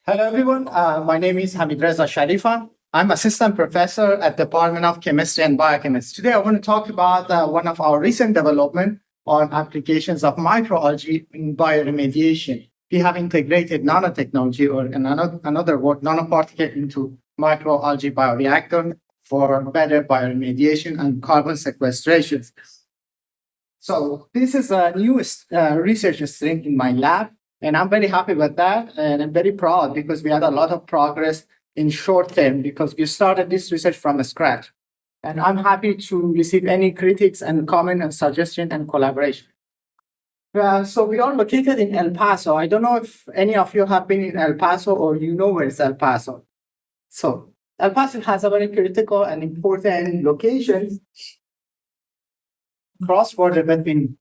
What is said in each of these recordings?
Hello, everyone. My name is Hamid Reza Sharifa. I'm assistant professor at the Department of Chemistry and Biochemistry. Today, I want to talk about one of our recent development on applications of microalgae in bioremediation. We have integrated nanotechnology, or another word, nanoparticle, into microalgae bioreactor for better bioremediation and carbon sequestration. So this is a new research stream in my lab. And I'm very happy with that. And I'm very proud because we had a lot of progress in short term because we started this research from scratch. And I'm happy to receive any critiques and comment and suggestion and collaboration. So we are located in El Paso. I don't know if any of you have been in El Paso or you know where is El Paso. So El Paso has a very critical and important location cross-border between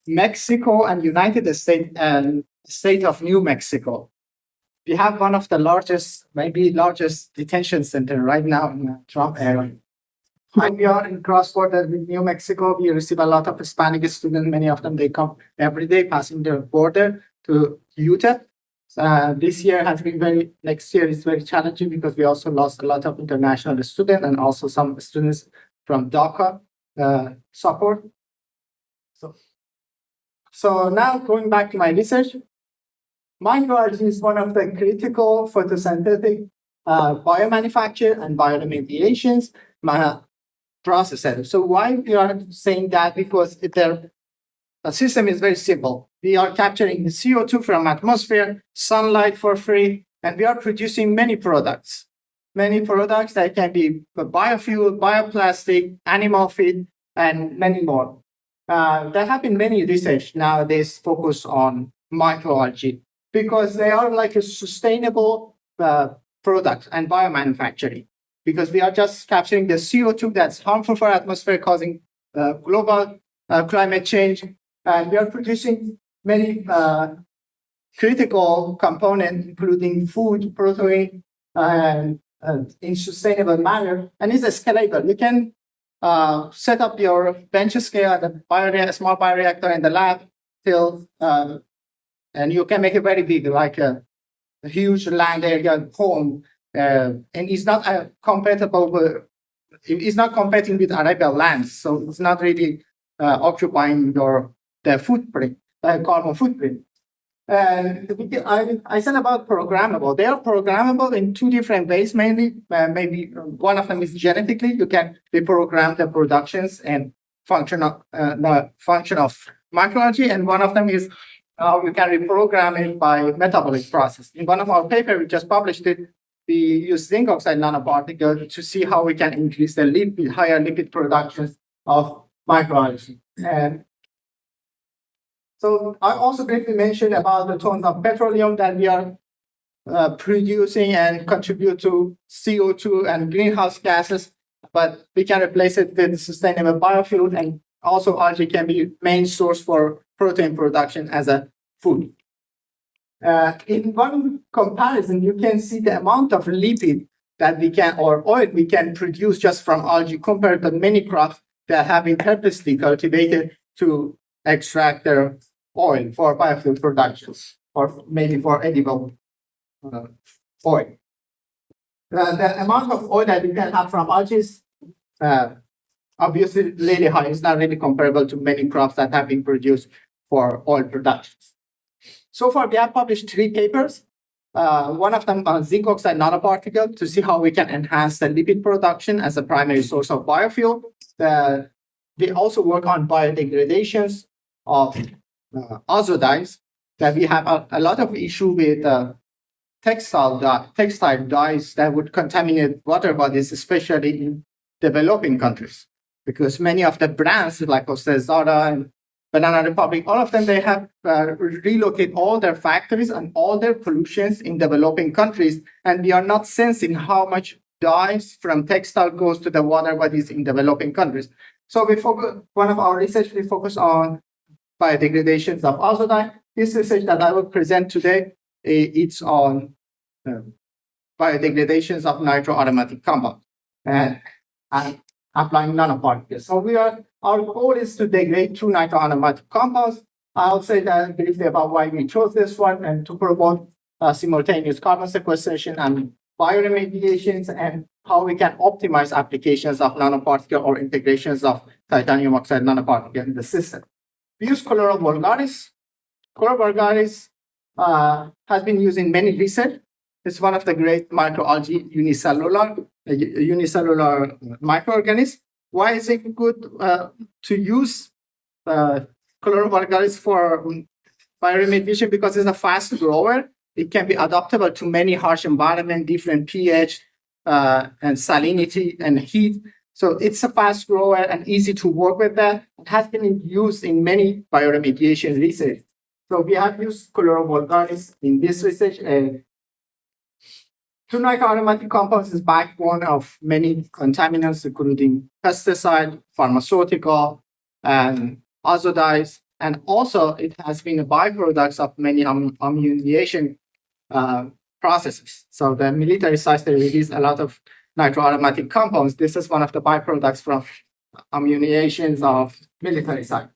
Mexico and United States and state of New Mexico. We have one of the largest, maybe largest detention center right now in the Trump area. When we are in cross-border with New Mexico, we receive a lot of Hispanic students. Many of them, they come every day passing the border to Utah. This year has been next year is very challenging because we also lost a lot of international students and also some students from DACA support. So now going back to my research, microalgae is one of the critical photosynthetic biomanufacture and bioremediations processes. So why we are saying that? Because their system is very simple. We are capturing the CO2 from atmosphere, sunlight for free, and we are producing many products. Many products that can be biofuel, bioplastic, animal feed, and many more. There have been many research nowadays focus on microalgae because they are like a sustainable product and biomanufacturing because we are just capturing the CO2 that's harmful for atmosphere, causing global climate change, and we are producing many critical components, including food, protein, and in sustainable manner, and it's scalable. You can set up your bench scale at a small bioreactor in the lab till, and you can make it very big, like a huge land area home. And it's not compatible with, it's not competing with arable lands, so it's not really occupying the footprint, carbon footprint. I said about programmable. They are programmable in two different ways, mainly. Maybe one of them is genetically. You can reprogram the productions and the function of microalgae, and one of them is you can reprogram it by metabolic process. In one of our papers, we just published it. We use zinc oxide nanoparticle to see how we can increase the higher lipid productions of microalgae. So I also briefly mentioned about the tons of petroleum that we are producing and contribute to CO2 and greenhouse gases, but we can replace it with sustainable biofuel, and also algae can be main source for protein production as a food. In one comparison, you can see the amount of lipid that we can, or oil we can produce just from algae compared to many crops that have been purposely cultivated to extract their oil for biofuel productions, or maybe for edible oil. The amount of oil that you can have from algae is obviously really high. It's not really comparable to many crops that have been produced for oil productions. So far, we have published 3 papers. One of them on zinc oxide nanoparticle to see how we can enhance the lipid production as a primary source of biofuel. We also work on biodegradations of azodyes, that we have a lot of issue with textile dyes that would contaminate water bodies, especially in developing countries, because many of the brands like Zara and Banana Republic, all of them, they have relocate all their factories and all their pollutions in developing countries, and we are not sensing how much dyes from textile goes to the water bodies in developing countries. So one of our research, we focus on biodegradations of azodyne. This research that I will present today, it's on biodegradations of nitroaromatic compounds and applying nanoparticles. So our goal is to degrade 2 nitroaromatic compounds. I'll say that briefly about why we chose this one and to promote simultaneous carbon sequestration and bioremediations, and how we can optimize applications of nanoparticle or integrations of titanium oxide nanoparticle in the system. We use Chlorella vulgaris. Chlorella vulgaris has been used in many research. It's one of the great microalgae unicellular microorganisms. Why is it good to use Chlorella vulgaris for bioremediation? Because it's a fast grower. It can be adaptable to many harsh environments, different pH and salinity and heat. So it's a fast grower and easy to work with that. It has been used in many bioremediation research. So we have used Chlorella vulgaris in this research. 2-nitroaromatic compounds is backbone of many contaminants, including pesticide, pharmaceutical, and azodyes. And also, it has been a byproduct of many ammunition processes. So the military sites, they release a lot of nitroaromatic compounds. This is one of the byproducts from ammunitions of military sites.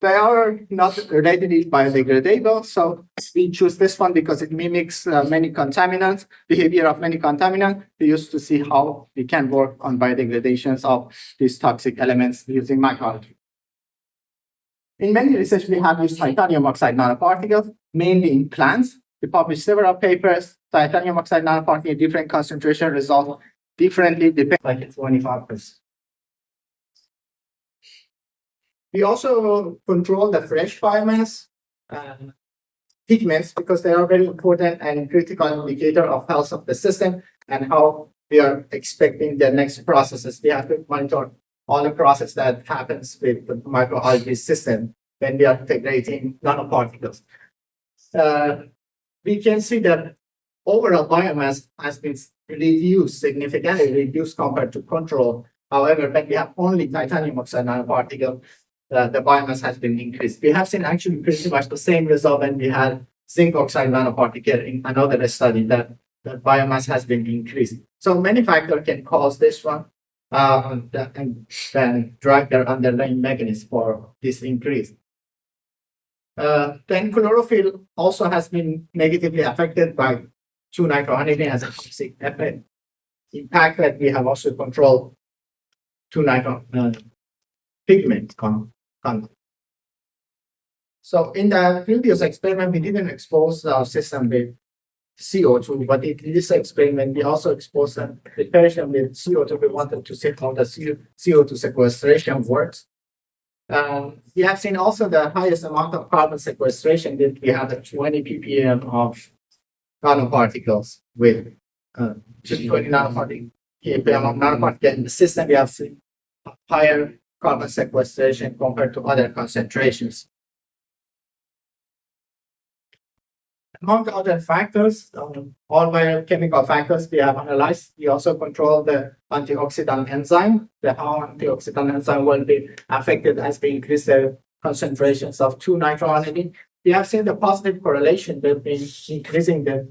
They are not readily biodegradable, so we choose this one because it mimics many contaminants, behavior of many contaminants. We used to see how we can work on biodegradations of these toxic elements using microalgae. In many research, we have used titanium oxide nanoparticles, mainly in plants. We published several papers. Titanium oxide nanoparticle, different concentration result differently, depending like 25%. We also control the fresh biomass pigments because they are very important and critical indicator of health of the system and how we are expecting the next processes. We have to monitor all the process that happens with the microalgae system when we are integrating nanoparticles. We can see that overall biomass has been significantly reduced compared to control. However, when we have only titanium oxide nanoparticle, the biomass has been increased. We have seen actually pretty much the same result when we had zinc oxide nanoparticle in another study that the biomass has been increased. So many factors can cause this one and then drive their underlying mechanism for this increase. Then chlorophyll also has been negatively affected by 2-nitroaniline as a toxic effect. Impact that we have also controlled 2-nitro pigment content. So in the previous experiment, we didn't expose our system with CO2, but in this experiment, we also exposed the preparation with CO2. We wanted to see how the CO2 sequestration works. We have seen also the highest amount of carbon sequestration that we had at 20 ppm of nanoparticles with 20 ppm of nanoparticles in the system. We have seen higher carbon sequestration compared to other concentrations. Among other factors, all biochemical factors we have analyzed, we also control the antioxidant enzyme, how antioxidant enzyme will be affected as we increase the concentrations of 2-nitroaniline. We have seen the positive correlation between increasing the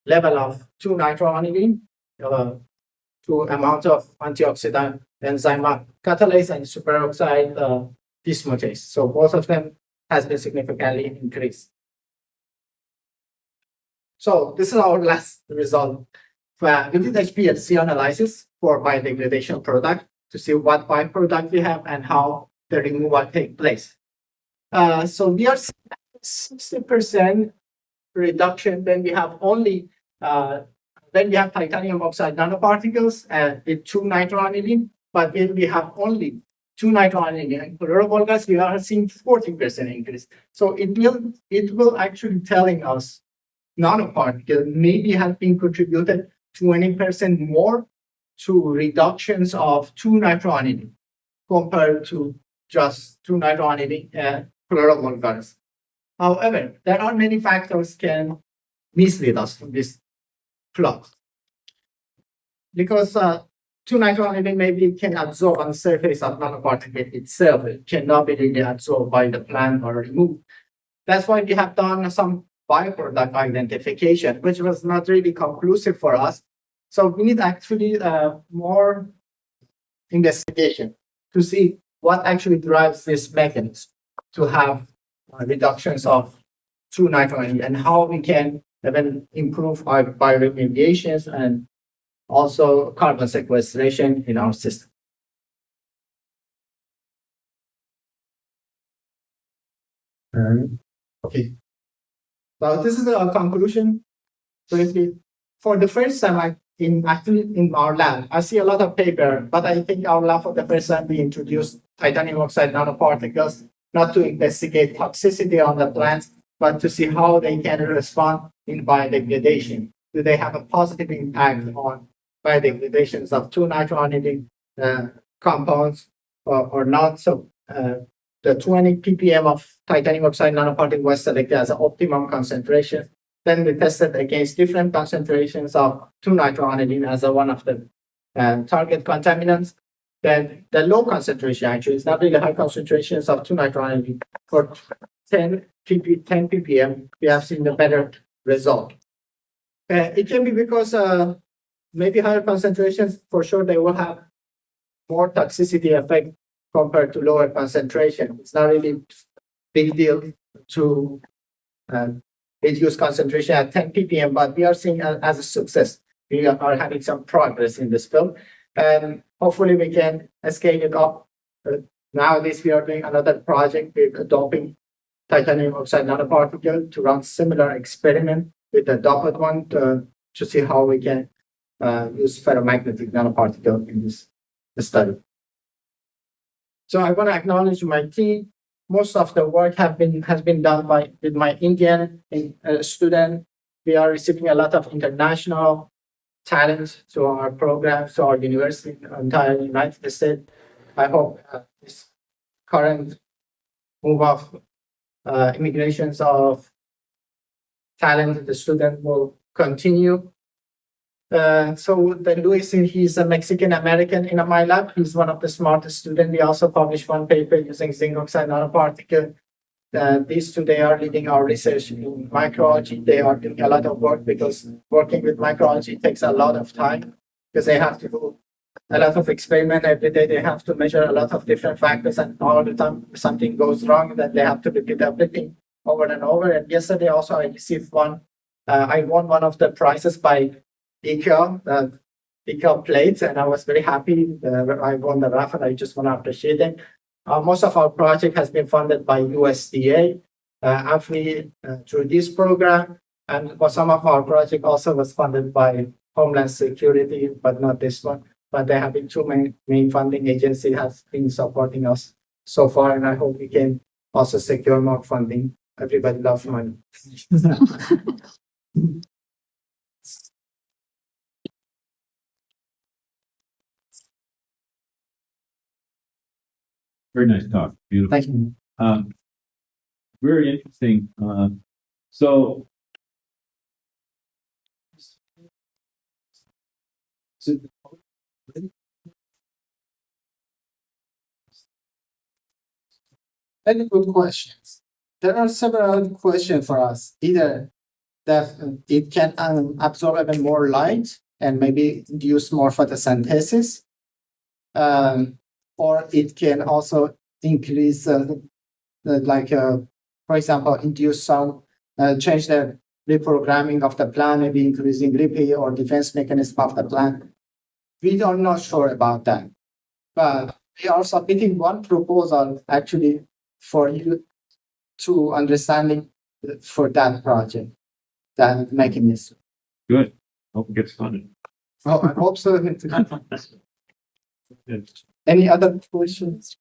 level of 2-nitroaniline to amount of antioxidant enzyme catalase and superoxide dismutase. So both of them has been significantly increased. So this is our last result. We did HPLC analysis for biodegradation product to see what byproduct we have and how the removal take place. So we are 60% reduction when we have only when we have titanium oxide nanoparticles with 2-nitroaniline, but when we have only 2-nitroaniline and Chlorella vulgaris, we are seeing 40% increase. So it will actually telling us nanoparticle maybe have been contributed 20% more to reductions of 2-nitroaniline compared to just 2-nitroaniline and Chlorella vulgaris. However, there are many factors can mislead us from this plot. Because 2-nitroaniline maybe can absorb on the surface of nanoparticle itself. It cannot be really absorbed by the plant or removed. That's why we have done some byproduct identification, which was not really conclusive for us. So we need actually more investigation to see what actually drives this mechanism to have reductions of 2-nitroaniline and how we can even improve our bioremediations and also carbon sequestration in our system. Okay. So this is a conclusion. Briefly, for the first time, actually in our lab, I see a lot of paper, but I think our lab for the first time we introduced titanium oxide nanoparticles, not to investigate toxicity on the plants, but to see how they can respond in biodegradation. Do they have a positive impact on biodegradations of 2-nitroaromatic compounds or not? So the 20 ppm of titanium oxide nanoparticle was selected as an optimum concentration. Then we tested against different concentrations of 2-nitroaromatic as one of the target contaminants. Then the low concentration actually is not really high concentrations of 2-nitroaromatic. For 10 ppm, we have seen the better result. It can be because maybe higher concentrations, for sure, they will have more toxicity effect compared to lower concentration. It's not really big deal to reduce concentration at 10 ppm, but we are seeing as a success. We are having some progress in this field, and hopefully we can scale it up. Nowadays, we are doing another project. We're doping titanium oxide nanoparticle to run similar experiment with the doped one to see how we can use ferromagnetic nanoparticle in this study. So I want to acknowledge my team. Most of the work has been done with my Indian student. We are receiving a lot of international talent to our programs, to our university, in the entire United States. I hope this current move of immigrations of talent, the student will continue. So the Luis, he's a Mexican American in my lab. He's one of the smartest students. We also published one paper using zinc oxide nanoparticle. These two, they are leading our research in microalgae. They are doing a lot of work because working with microalgae takes a lot of time because they have to do a lot of experiment every day. They have to measure a lot of different factors, and all the time something goes wrong, then they have to repeat everything over and over. And yesterday also I received one. I won one of the prizes by ICA plates, and I was very happy. I won the raffle. I just want to appreciate them. Most of our project has been funded by USDA, actually through this program, and some of our project also was funded by Homeland Security, but not this one. But there have been two main funding agencies has been supporting us so far, and I hope we can also secure more funding. Everybody loves money. Very nice talk. Beautiful. Thank you. Very interesting. So Any good questions? There are several questions for us. Either that it can absorb even more light and maybe induce more photosynthesis, or it can also increase, for example, induce some change the reprogramming of the plant, maybe increasing repair or defense mechanism of the plant. We are not sure about that, but we are submitting one proposal actually for you to understanding for that project, that mechanism. good. Hope it gets funded. Oh, I hope so. Any other questions?